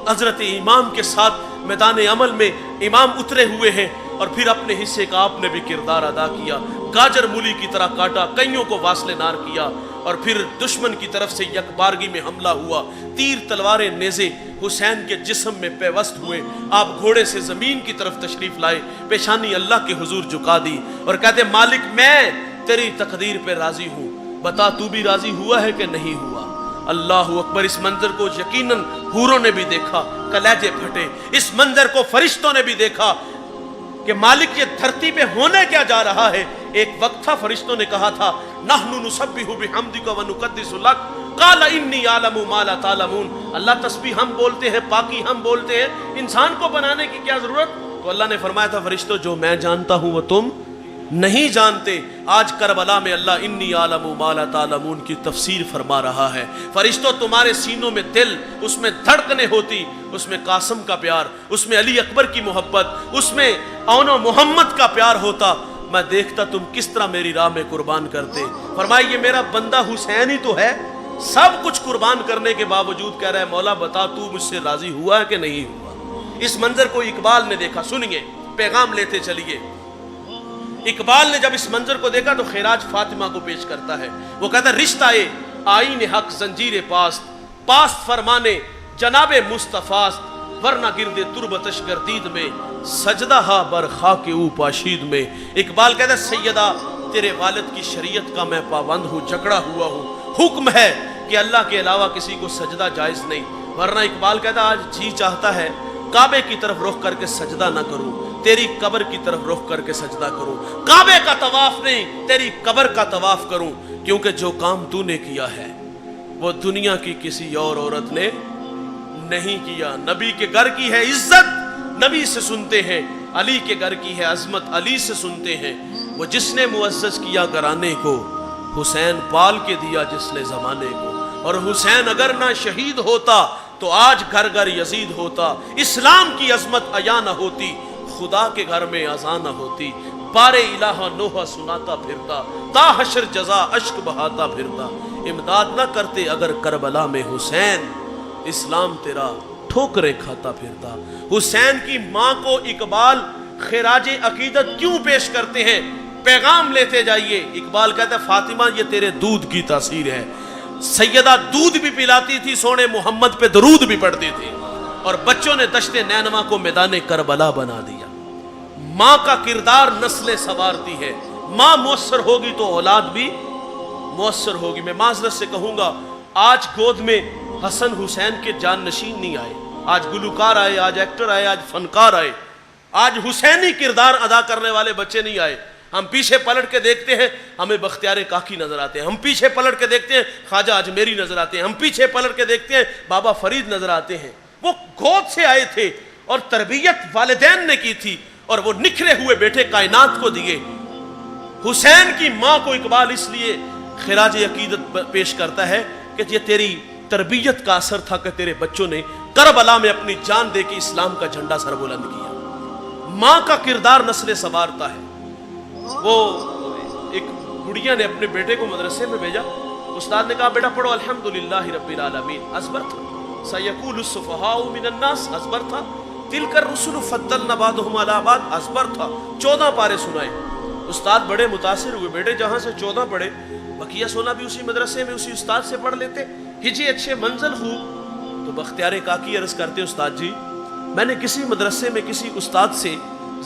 حضرت امام کے ساتھ میدان عمل میں امام اترے ہوئے ہیں اور پھر اپنے حصے کا آپ نے بھی کردار ادا کیا، گاجر مولی کی طرح کاٹا، کئیوں کو واصل نار کیا، اور پھر دشمن کی طرف سے یکبارگی میں حملہ ہوا، تیر تلواریں نیزے حسین کے جسم میں پیوست ہوئے، آپ گھوڑے سے زمین کی طرف تشریف لائے، پیشانی اللہ کے حضور جھکا دی اور کہتے مالک میں تیری تقدیر پہ راضی ہوں، بتا تو بھی راضی ہوا ہے کہ نہیں ہوا۔ اللہ اکبر۔ اس منظر کو یقیناً حوروں نے بھی دیکھا، کلیجے پھٹے، اس منظر کو فرشتوں نے بھی دیکھا کہ مالک یہ دھرتی پہ ہونے کیا جا رہا ہے۔ ایک وقت تھا فرشتوں نے کہا تھا نحن نسبح بحمدک ونقدس لک قال انی اعلم ما لا تعلمون، اللہ تسبیح ہم بولتے ہیں، پاکی ہم بولتے ہیں، انسان کو بنانے کی کیا ضرورت؟ تو اللہ نے فرمایا تھا فرشتوں جو میں جانتا ہوں وہ تم نہیں جانتے۔ آج کربلا میں اللہ انی اعلم ما لا تعلمون کی تفسیر فرما رہا ہے۔ فرشتوں تمہارے سینوں میں دل، اس میں دھڑکنیں ہوتی، اس میں قاسم کا پیار، اس میں علی اکبر کی محبت، اس میں اون و محمد کا پیار ہوتا میں دیکھتا تم کس طرح میری راہ میں قربان کرتے. فرمایا یہ میرا بندہ حسین ہی تو ہے, سب کچھ قربان کرنے کے باوجود کہہ رہا ہے مولا بتا تو مجھ سے راضی ہوا ہے کہ نہیں ہوا. اس منظر کو اقبال نے دیکھا. سنیے, پیغام لیتے چلیے. اقبال نے جب اس منظر کو دیکھا تو خراج فاطمہ کو پیش کرتا ہے. وہ کہتا ہے رشتہ آئین حق زنجیر پاست فرمانے جناب مصطفیٰ ورنہ گردے تربتش گردید میں سجدہ ہا بر خاک او پاشید میں. اقبال کہتا ہے سیدہ تیرے والد کی شریعت کا میں پابند ہوں, جکڑا ہوا ہوں. حکم ہے کہ اللہ کے علاوہ کسی کو سجدہ جائز نہیں, ورنہ اقبال کہتا ہے آج جی چاہتا ہے کعبے کی طرف رخ کر کے سجدہ نہ کروں, تیری قبر کی طرف رخ کر کے سجدہ کروں. کعبے کا طواف نہیں, تیری قبر کا طواف کروں, کیونکہ جو کام تو نے کیا ہے وہ دنیا کی کسی اور عورت نے نہیں کیا. نبی کے گھر کی ہے عزت, نبی سے سنتے ہیں. علی کے گھر کی ہے عظمت, علی سے سنتے ہیں. وہ جس نے معزز کیا گھرانے کو, حسین پال کے دیا جس نے زمانے کو. اور حسین اگر نہ شہید ہوتا تو آج گھر گھر یزید ہوتا. اسلام کی عظمت عیاں نہ ہوتی, خدا کے گھر میں اذان نہ ہوتی. بار الہ نوحہ سناتا پھرتا, تا حشر جزا اشک بہاتا پھرتا. امداد نہ کرتے اگر کربلا میں حسین, اسلام تیرا ٹھوکریں کھاتا پھرتا. حسین کی ماں کو اقبال خراج عقیدت کیوں پیش کرتے ہیں؟ پیغام لیتے جائیے. اقبال کہتا ہے فاطمہ یہ تیرے دودھ کی تاثیر ہے. سیدہ دودھ بھی پلاتی تھی, سونے محمد پہ درود بھی پڑھتی تھی, اور بچوں نے دشت نینوا کو میدان کربلا بنا دیا. ماں کا کردار نسلیں سنوارتی ہے. ماں مؤثر ہوگی تو اولاد بھی مؤثر ہوگی. میں معذرت سے کہوں گا آج گود میں حسن حسین کے جان نشین نہیں آئے, آج گلوکار آئے, آج ایکٹر آئے, آج فنکار آئے, آج حسینی کردار ادا کرنے والے بچے نہیں آئے. ہم پیچھے پلٹ کے دیکھتے ہیں ہمیں بختیار کاکی نظر آتے ہیں, ہم پیچھے پلٹ کے دیکھتے ہیں خواجہ اجمیری نظر آتے ہیں, ہم پیچھے پلٹ کے دیکھتے ہیں بابا فرید نظر آتے ہیں. وہ گود سے آئے تھے اور تربیت والدین نے کی تھی, اور وہ نکھرے ہوئے بیٹے کائنات کو دیے. حسین کی ماں کو اقبال اس لیے خراج عقیدت پیش کرتا ہے کہ یہ تیری تربیت کا اثر تھا کہ تیرے بچوں نے کربلا میں اپنی جان دے کے اسلام کا جھنڈا سر بلند کیا. ماں کا کردار نسلیں سنوارتا ہے. وہ ایک گڑیا نے اپنے بیٹے کو مدرسے میں بھیجا. استاد نے کہا بیٹا پڑھو الحمدللہ رب العالمین. ازبر تھا سیقول السفہاء من الناس, ازبر تھا تلک الرسل فضلنا بعضهم علی بعض, ازبر تھا. 14 پارے سنائے. استاد بڑے متاثر ہوئے, بیٹے جہاں سے 14 پڑھے بقیہ 16 بھی اسی مدرسے میں اسی استاد سے پڑھ لیتے, ہجے اچھے منزل خوب. تو بختیار کاکی عرض کرتے استاد جی میں نے کسی مدرسے میں کسی استاد سے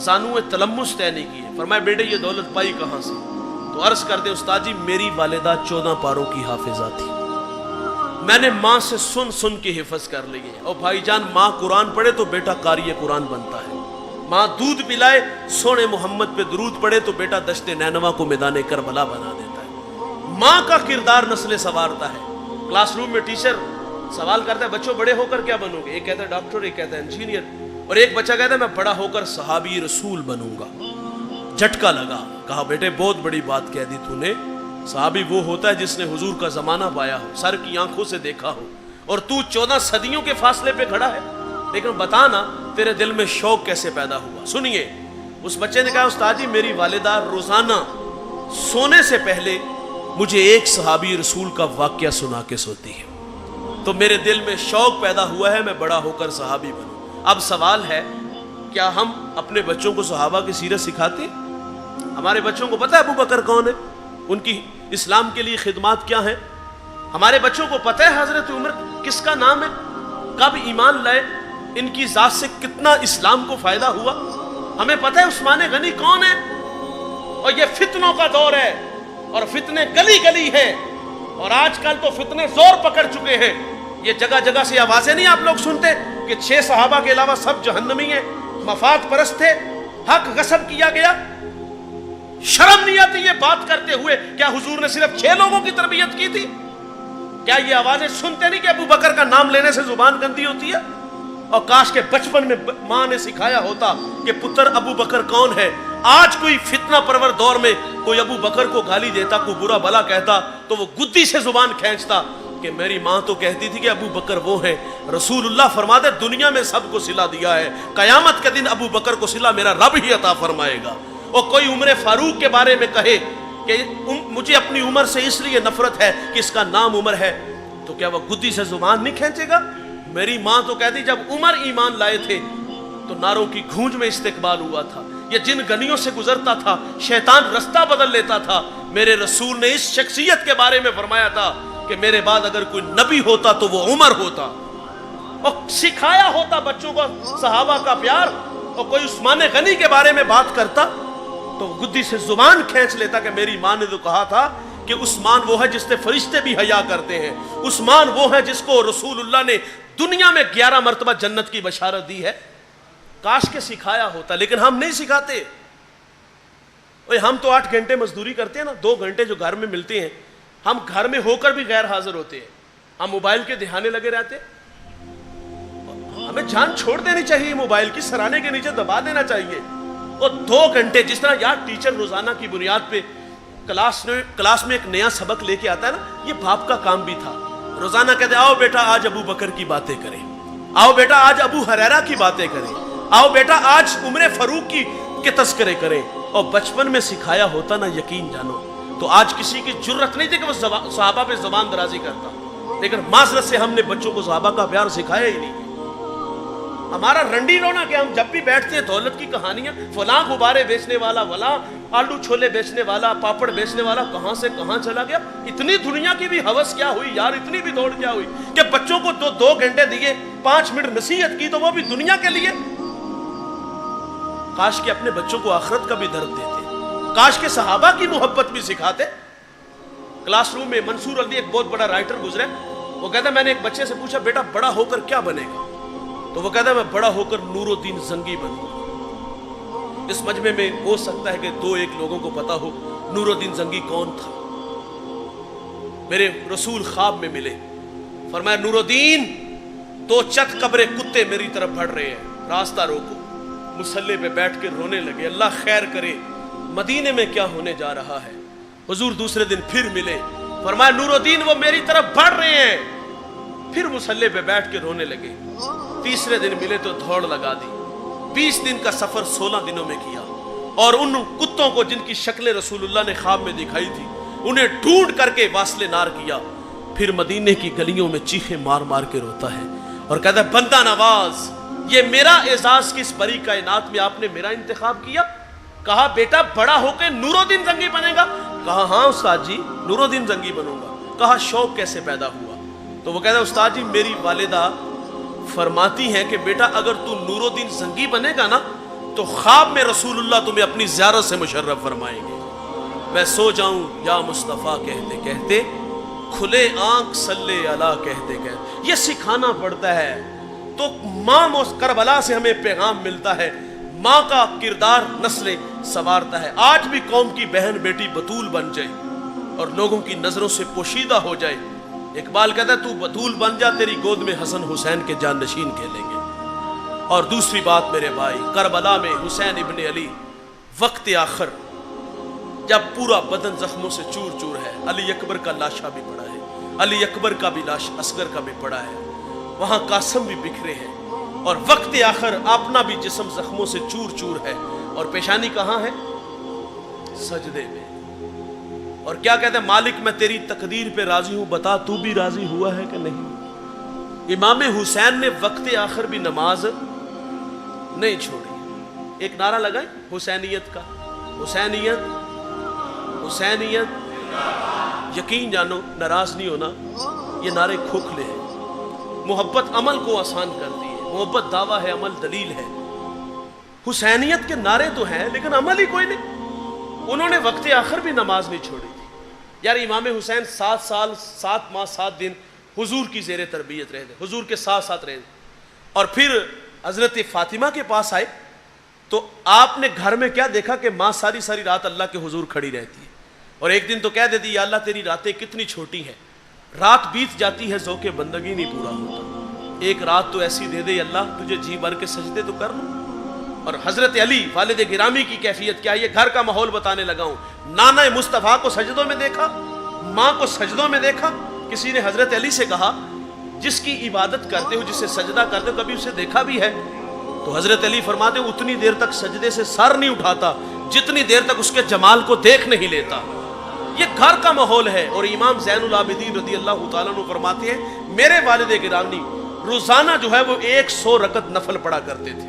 زانو تلمس طے نہیں کیے. فرمایا بیٹے یہ دولت پائی کہاں سے؟ تو عرض کرتے استاد جی میری والدہ 14 پاروں کی حافظہ تھی, میں نے ماں سے سن سن کے حفظ کر لیے. اور بھائی جان ماں قرآن پڑھے تو بیٹا قاری قرآن بنتا ہے. ماں دودھ پلائے سونے محمد پہ درود پڑھے تو بیٹا دشت نینوا کو میدان کربلا بنا دیتا ہے. ماں کا کردار نسلیں سنوارتا ہے. کلاس روم میں ٹیچر سوال کرتا ہے بچوں بڑے ہو کر کیا بنو گے؟ ایک کہتا ہے ڈاکٹر, ایک کہتا ہے انجینئر, اور ایک بچہ کہتا ہے میں بڑا ہو کر صحابی رسول بنوں گا. جھٹکا لگا, کہا بیٹے بہت بڑی بات کہہ دی تو نے. صحابی وہ ہوتا ہے جس نے حضور کا زمانہ پایا ہو, سر کی آنکھوں سے دیکھا ہو, اور تو 14 صدیوں کے فاصلے پہ کھڑا ہے. لیکن بتا نا تیرے دل میں شوق کیسے پیدا ہوا؟ سنیے. اس بچے نے کہا استاد جی میری والدہ روزانہ سونے سے پہلے مجھے ایک صحابی رسول کا واقعہ سنا کے سوتی ہے, تو میرے دل میں شوق پیدا ہوا ہے میں بڑا ہو کر صحابی بنوں. اب سوال ہے کیا ہم اپنے بچوں کو صحابہ کی سیرت سکھاتے ہیں؟ ہمارے بچوں کو پتہ ہے ابو بکر کون ہے, ان کی اسلام کے لیے خدمات کیا ہیں؟ ہمارے بچوں کو پتہ ہے حضرت عمر کس کا نام ہے, کب ایمان لائے, ان کی ذات سے کتنا اسلام کو فائدہ ہوا؟ ہمیں پتہ ہے عثمان غنی کون ہے؟ اور یہ فتنوں کا دور ہے اور فتنے گلی گلی ہیں, اور آج کل تو فتنے زور پکڑ چکے ہیں. یہ جگہ جگہ سے آوازیں نہیں آپ لوگ سنتے کہ 6 صحابہ کے علاوہ سب جہنمی ہیں, مفاد پرست تھے, حق غصب کیا گیا. شرم نہیں آتی یہ بات کرتے ہوئے؟ کیا حضور نے صرف 6 لوگوں کی تربیت کی تھی؟ کیا یہ آوازیں سنتے نہیں کہ ابو بکر کا نام لینے سے زبان گندی ہوتی ہے؟ اور کاش کے بچپن میں ماں نے سکھایا ہوتا کہ پتر ابو بکر کون ہے. آج کوئی فتنہ پرور دور میں کوئی ابو بکر کو گالی دیتا, کوئی برا بلا کہتا تو وہ گدی سے زبان کھینچتا کہ میری ماں تو کہتی تھی کہ ابو بکر وہ ہیں. رسول اللہ فرماتے دنیا میں سب کو صلہ دیا ہے, قیامت کے دن ابو بکر کو صلہ میرا رب ہی عطا فرمائے گا. اور کوئی عمر فاروق کے بارے میں کہے کہ مجھے اپنی عمر سے اس لیے نفرت ہے کہ اس کا نام عمر ہے، تو کیا وہ گدی سے زبان نہیں کھینچے گا؟ میری ماں تو کہتی جب عمر ایمان لائے تھے تو ناروں کی گونج میں استقبال ہوا تھا، یہ جن گلیوں سے گزرتا تھا شیطان رستہ بدل لیتا تھا۔ میرے رسول نے اس شخصیت کے بارے میں فرمایا تھا کہ میرے بعد اگر کوئی نبی ہوتا تو وہ عمر ہوتا، اور سکھایا ہوتا بچوں کو صحابہ کا پیار، اور کوئی عثمان غنی کے بارے میں بات کرتا تو گدی سے زبان کھینچ لیتا کہ میری ماں نے تو کہا تھا کہ عثمان وہ ہے جس سے فرشتے بھی حیا کرتے ہیں، عثمان وہ ہے جس کو رسول اللہ نے دنیا میں 11 مرتبہ جنت کی بشارت دی ہے۔ کاش کے سکھایا ہوتا، لیکن ہم نہیں سکھاتے۔ ہم تو 8 گھنٹے مزدوری کرتے ہیں نا، 2 گھنٹے جو گھر میں ملتے ہیں ہم گھر میں ہو کر بھی غیر حاضر ہوتے ہیں، ہم موبائل کے دہانے لگے رہتے ہیں۔ ہمیں جان چھوڑ دینی چاہیے، موبائل کی سرانے کے نیچے دبا دینا چاہیے۔ اور 2 گھنٹے جس طرح یار ٹیچر روزانہ کی بنیاد پہ کلاس میں ایک نیا سبق لے کے آتا ہے نا، یہ باپ کا کام بھی تھا۔ روزانہ کہتے آؤ بیٹا آج ابو بکر کی باتیں کریں، آؤ بیٹا آج ابو ہریرہ کی باتیں کریں، آؤ بیٹا آج عمر فاروق کے تذکرے کریں۔ اور بچپن میں سکھایا ہوتا نا، یقین جانو تو آج کسی کی جرت نہیں تھی کہ وہ صحابہ پہ زبان درازی کرتا، لیکن معذرت سے ہم نے بچوں کو صحابہ کا پیار سکھایا ہی نہیں۔ ہمارا رنڈی رونا کہ ہم جب بھی بیٹھتے ہیں دولت کی کہانیاں، فلاں غبارے بیچنے والا، فلاں آلو چھولے بیچنے والا، پاپڑ بیچنے والا کہاں سے کہاں چلا گیا۔ اتنی دنیا کی بھی ہوس کیا ہوئی یار، اتنی بھی دوڑ کیا ہوئی کہ بچوں کو 2 گھنٹے دیے، 5 منٹ نصیحت کی تو وہ بھی دنیا کے لیے۔ کاش کہ اپنے بچوں کو آخرت کا بھی درد دیتے، کاش کہ صحابہ کی محبت بھی سکھاتے۔ کلاس روم میں منصور علی ایک بہت بڑا رائٹر گزرے، وہ کہتا ہے میں نے ایک بچے سے پوچھا بیٹا بڑا ہو کر کیا بنے گا؟ تو وہ کہتا ہے میں بڑا ہو کر نور الدین زنگی بنوں گا۔ اس مجمع میں ہو سکتا ہے کہ 2-1 لوگوں کو پتا ہو نور الدین زنگی کون تھا۔ میرے رسول خواب میں ملے، فرمایا نور الدین 2 چت قبرے کتے میری طرف بڑھ رہے ہیں، راستہ روکو۔ مصلی پہ بیٹھ کے رونے لگے، اللہ خیر کرے مدینے میں کیا ہونے جا رہا ہے۔ حضور دوسرے دن پھر ملے، فرمایا نور الدین وہ میری طرف بڑھ رہے ہیں، پھر مصلی پہ بیٹھ کے رونے لگے۔ تیسرے دن ملے تو دوڑ لگا دی، 20 دن کا سفر 16 دنوں میں کیا، اور ان کتوں کو جن کی شکلیں رسول اللہ نے خواب میں دکھائی تھی انہیں ڈھونڈ کر کے واصل نار کیا۔ پھر مدینے کی گلیوں میں چیخیں مار مار کے روتا ہے اور کہتا ہے بندہ نواز یہ میرا اعزاز کس بڑی کائنات میں آپ نے میرا انتخاب کیا؟ کہا بیٹا بڑا ہو کے نور الدین زنگی بنے گا؟ کہا ہاں استاد جی نور الدین زنگی بنوں گا۔ کہا شوق کیسے پیدا ہوا؟ تو وہ کہتا ہے استاد جی میری والدہ فرماتی ہیں کہ بیٹا اگر تو نور الدین زنگی بنے گا نا تو خواب میں رسول اللہ تمہیں اپنی زیارت سے مشرف فرمائیں گے۔ میں سو جاؤں یا مصطفیٰ کہتے کہتے، کھلے آنکھ صلی اللہ کہتے کہتے۔ یہ سکھانا پڑتا ہے۔ تو ماں کربلا سے ہمیں پیغام ملتا ہے، ماں کا کردار نسلیں سنوارتا ہے۔ آج بھی قوم کی بہن بیٹی بطول بن جائے اور لوگوں کی نظروں سے پوشیدہ ہو جائے۔ اقبال کہتا ہے تو بطول بن جا، تیری گود میں حسن حسین کے جان نشین کھیلیں گے۔ اور دوسری بات میرے بھائی، کربلا میں حسین ابن علی وقت آخر جب پورا بدن زخموں سے چور چور ہے، علی اکبر کا لاشا بھی پڑا ہے، علی اکبر کا بھی لاش اصغر کا بھی پڑا ہے، وہاں قاسم بھی بکھرے ہیں، اور وقت آخر اپنا بھی جسم زخموں سے چور چور ہے، اور پیشانی کہاں ہے؟ سجدے میں۔ اور کیا کہتے ہیں مالک میں تیری تقدیر پہ راضی ہوں، بتا تو بھی راضی ہوا ہے کہ نہیں؟ امام حسین نے وقت آخر بھی نماز نہیں چھوڑی۔ ایک نعرہ لگائیں حسینیت کا، حسینیت حسینیت۔ یقین جانو ناراض نہیں ہونا، یہ نعرے کھوکھلے ہیں۔ محبت عمل کو آسان کرتی ہے، محبت دعویٰ ہے، عمل دلیل ہے۔ حسینیت کے نعرے تو ہیں لیکن عمل ہی کوئی نہیں۔ انہوں نے وقت آخر بھی نماز نہیں چھوڑی تھی۔ یار امام حسین 7 سال 7 ماہ 7 دن حضور کی زیر تربیت رہے تھے، حضور کے ساتھ ساتھ رہے تھے، اور پھر حضرت فاطمہ کے پاس آئے تو آپ نے گھر میں کیا دیکھا کہ ماں ساری ساری رات اللہ کے حضور کھڑی رہتی ہے، اور ایک دن تو کہہ دیتی یا اللہ تیری راتیں کتنی چھوٹی ہیں، رات بیت جاتی ہے ذوق بندگی نہیں پورا ہوتا، ایک رات تو ایسی دے دے اللہ تجھے جی بھر کے سجدے تو کر لوں۔ اور حضرت علی والد گرامی کی کیفیت کیا، یہ گھر کا ماحول بتانے لگا ہوں۔ نانا مصطفیٰ کو سجدوں میں دیکھا، ماں کو سجدوں میں دیکھا۔ کسی نے حضرت علی سے کہا جس کی عبادت کرتے ہو، جسے سجدہ کرتے ہو، کبھی اسے دیکھا بھی ہے؟ تو حضرت علی فرماتے ہو اتنی دیر تک سجدے سے سر نہیں اٹھاتا جتنی دیر تک اس کے جمال کو دیکھ نہیں لیتا. یہ گھر کا ماحول ہے. اور امام زین العابدین رضی اللہ تعالیٰ عنہ فرماتے ہیں میرے والد گرامی روزانہ جو ہے وہ 100 رکعت نفل پڑھا کرتے تھے.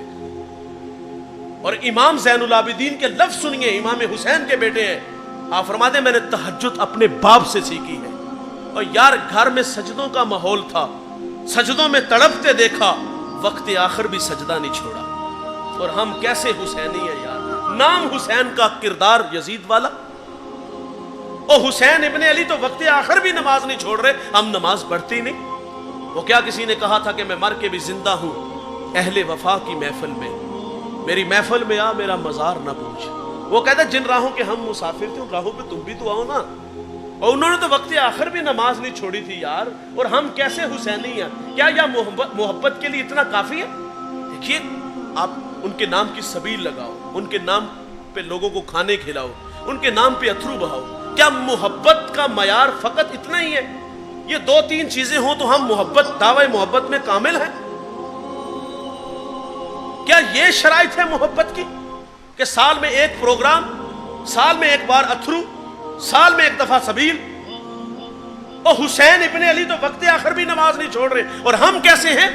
اور امام زین العابدین کے لفظ سنیے, امام حسین کے بیٹے ہیں. آپ فرماتے ہیں میں نے تہجد اپنے باپ سے سیکھی ہے. اور یار گھر میں سجدوں کا ماحول تھا, سجدوں میں تڑپتے دیکھا, وقت آخر بھی سجدہ نہیں چھوڑا. اور ہم کیسے حسینی ہیں یار, نام حسین کا کردار یزید والا. اور حسین ابن علی تو وقت آخر بھی نماز نہیں چھوڑ رہے, ہم نماز پڑھتے ہی نہیں. وہ کیا کسی نے کہا تھا کہ میں مر کے بھی زندہ ہوں اہل وفا کی محفل میں, میری محفل میں آ میرا مزار نہ پوچھ. وہ کہتا ہے جن راہوں کے ہم مسافر تھے ان راہوں پہ تم بھی تو آؤ نا. اور انہوں نے تو وقت آخر بھی نماز نہیں چھوڑی تھی یار. اور ہم کیسے حسینی ہیں, کیا یہ محبت کے لیے اتنا کافی ہے؟ دیکھیے آپ ان کے نام کی سبیل لگاؤ, ان کے نام پہ لوگوں کو کھانے کھلاؤ, ان کے نام پہ اتھرو بہاؤ. کیا محبت کا معیار فقط اتنا ہی ہے؟ یہ 2-3 چیزیں ہوں تو ہم محبت, دعوی محبت میں کامل ہیں؟ کیا یہ شرائط ہے محبت کی کہ سال میں ایک پروگرام, سال میں ایک بار اتھرو, سال میں ایک دفعہ سبیل؟ اور حسین ابن علی تو وقت آخر بھی نماز نہیں چھوڑ رہے, اور ہم کیسے ہیں؟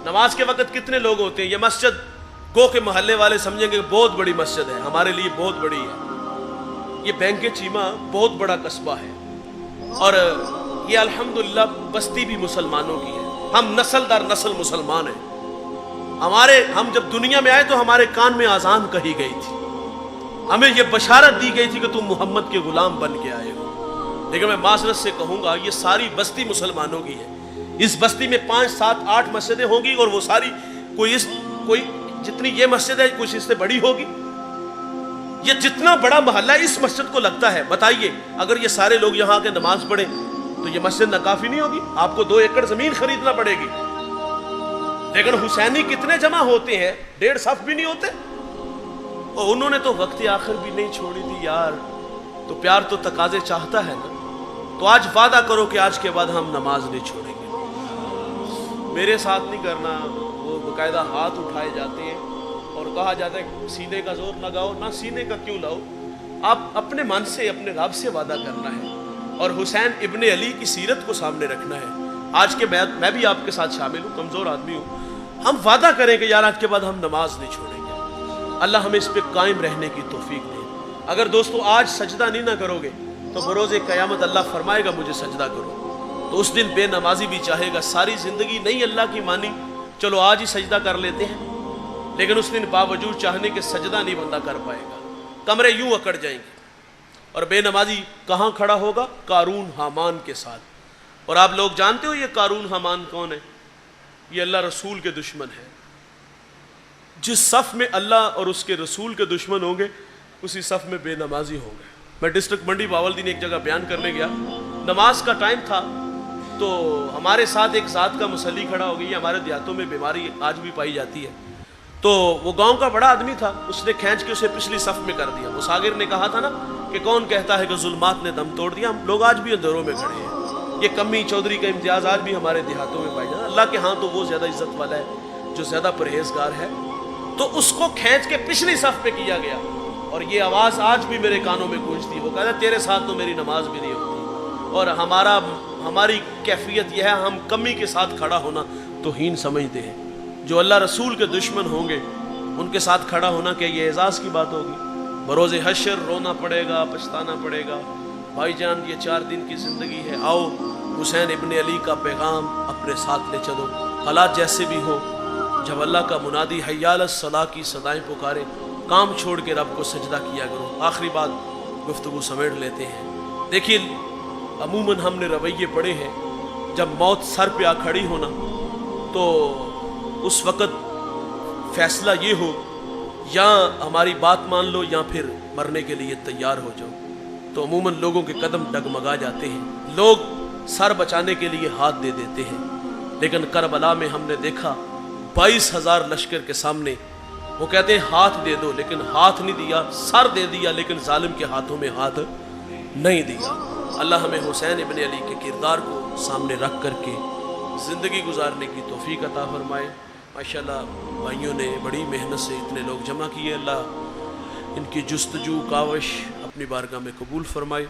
نماز کے وقت کتنے لوگ ہوتے ہیں؟ یہ مسجد گو کے محلے والے سمجھیں گے بہت بڑی مسجد ہے, ہمارے لیے بہت بڑی ہے. یہ بینک چیمہ بہت بڑا قصبہ ہے, اور یہ الحمدللہ بستی بھی مسلمانوں کی ہے. ہم نسل در نسل مسلمان ہیں. ہم جب دنیا میں آئے تو ہمارے کان میں اذان کہی گئی تھی, ہمیں یہ بشارت دی گئی تھی کہ تم محمد کے غلام بن کے آئے ہو. لیکن میں معذرت سے کہوں گا یہ ساری بستی مسلمانوں کی ہے. اس بستی میں 5, 7, 8 مسجدیں ہوں گی, اور وہ ساری کوئی جتنی یہ مسجد ہے کچھ اس سے بڑی ہوگی. یہ جتنا بڑا محلہ اس مسجد کو لگتا ہے, بتائیے اگر یہ سارے لوگ یہاں کے نماز پڑھیں تو یہ مسجد ناکافی نہیں ہوگی؟ آپ کو 2 ایکڑ زمین خریدنا پڑے گی. لیکن حسینی کتنے جمع ہوتے ہیں, 1.5 صف بھی نہیں ہوتے. اور انہوں نے تو وقت آخر بھی نہیں چھوڑی تھی یار. تو پیار تو تقاضے چاہتا ہے نا. تو آج وعدہ کرو کہ آج کے بعد ہم نماز نہیں چھوڑیں گے. میرے ساتھ نہیں کرنا. وہ باقاعدہ ہاتھ اٹھائے جاتے ہیں اور کہا جاتا ہے سینے کا زور لگاؤ. نہ سینے کا کیوں لاؤ, آپ اپنے من سے اپنے رب سے وعدہ کرنا ہے, اور حسین ابن علی کی سیرت کو سامنے رکھنا ہے. آج کے بعد میں بھی آپ کے ساتھ شامل ہوں, کمزور آدمی ہوں. ہم وعدہ کریں کہ یار آج کے بعد ہم نماز نہیں چھوڑیں گے. اللہ ہمیں اس پہ قائم رہنے کی توفیق دے. اگر دوستو آج سجدہ نہیں نہ کرو گے تو بروز قیامت اللہ فرمائے گا مجھے سجدہ کرو. تو اس دن بے نمازی بھی چاہے گا ساری زندگی نہیں اللہ کی مانی, چلو آج ہی سجدہ کر لیتے ہیں. لیکن اس دن باوجود چاہنے کے سجدہ نہیں بندہ کر پائے گا, کمرے یوں اکڑ جائیں گے. اور بے نمازی کہاں کھڑا ہوگا؟ قارون حامان کے ساتھ. اور آپ لوگ جانتے ہو یہ قارون حامان کون ہے؟ یہ اللہ رسول کے دشمن ہے. جس صف میں اللہ اور اس کے رسول کے دشمن ہوں گے اسی صف میں بے نمازی ہوں گے. میں ڈسٹرکٹ منڈی باولدین ایک جگہ بیان کرنے گیا, نماز کا ٹائم تھا, تو ہمارے ساتھ ایک ذات کا مصلی کھڑا ہو گئی. ہمارے دیہاتوں میں بیماری آج بھی پائی جاتی ہے. تو وہ گاؤں کا بڑا آدمی تھا, اس نے کھینچ کے اسے پچھلی صف میں کر دیا. وہ ساگر نے کہا تھا نا کہ کون کہتا ہے کہ ظلمات نے دم توڑ دیا. ہم لوگ آج بھی اندھیروں میں کھڑے ہیں. یہ کمی چودھری کا امتیاز آج بھی ہمارے دیہاتوں میں پائی جاتا ہے. اللہ کے ہاں تو وہ زیادہ عزت والا ہے جو زیادہ پرہیزگار ہے. تو اس کو کھینچ کے پچھلی صف پہ کیا گیا, اور یہ آواز آج بھی میرے کانوں میں گونجتی ہے. وہ کہتا ہے تیرے ساتھ تو میری نماز بھی نہیں ہوتی. اور ہماری کیفیت یہ ہے, ہم کمی کے ساتھ کھڑا ہونا توہین سمجھتے ہیں. جو اللہ رسول کے دشمن ہوں گے ان کے ساتھ کھڑا ہونا کیا یہ اعزاز کی بات ہوگی؟ بروز حشر رونا پڑے گا, پچھتانا پڑے گا. بھائی جان یہ 4 دن کی زندگی ہے, آؤ حسین ابن علی کا پیغام اپنے ساتھ لے چلو. حالات جیسے بھی ہو, جب اللہ کا منادی حی علی الصلاۃ کی صدائیں پکارے, کام چھوڑ کے رب کو سجدہ کیا کرو. آخری بات گفتگو سمیٹ لیتے ہیں. دیکھیے عموماً ہم نے رویے پڑھے ہیں, جب موت سر پہ آ کھڑی ہونا تو اس وقت فیصلہ یہ ہو یا ہماری بات مان لو یا پھر مرنے کے لیے تیار ہو جاؤ. تو عموماً لوگوں کے قدم ڈگمگا جاتے ہیں, لوگ سر بچانے کے لیے ہاتھ دے دیتے ہیں. لیکن کربلا میں ہم نے دیکھا 22,000 لشکر کے سامنے وہ کہتے ہیں ہاتھ دے دو, لیکن ہاتھ نہیں دیا, سر دے دیا لیکن ظالم کے ہاتھوں میں ہاتھ نہیں دیا. اللہ ہمیں حسین ابن علی کے کردار کو سامنے رکھ کر کے زندگی گزارنے کی توفیق عطا فرمائے. ماشاءاللہ بھائیوں نے بڑی محنت سے اتنے لوگ جمع کیے. اللہ ان کی جستجو کاوش اپنی بارگاہ میں قبول فرمائے۔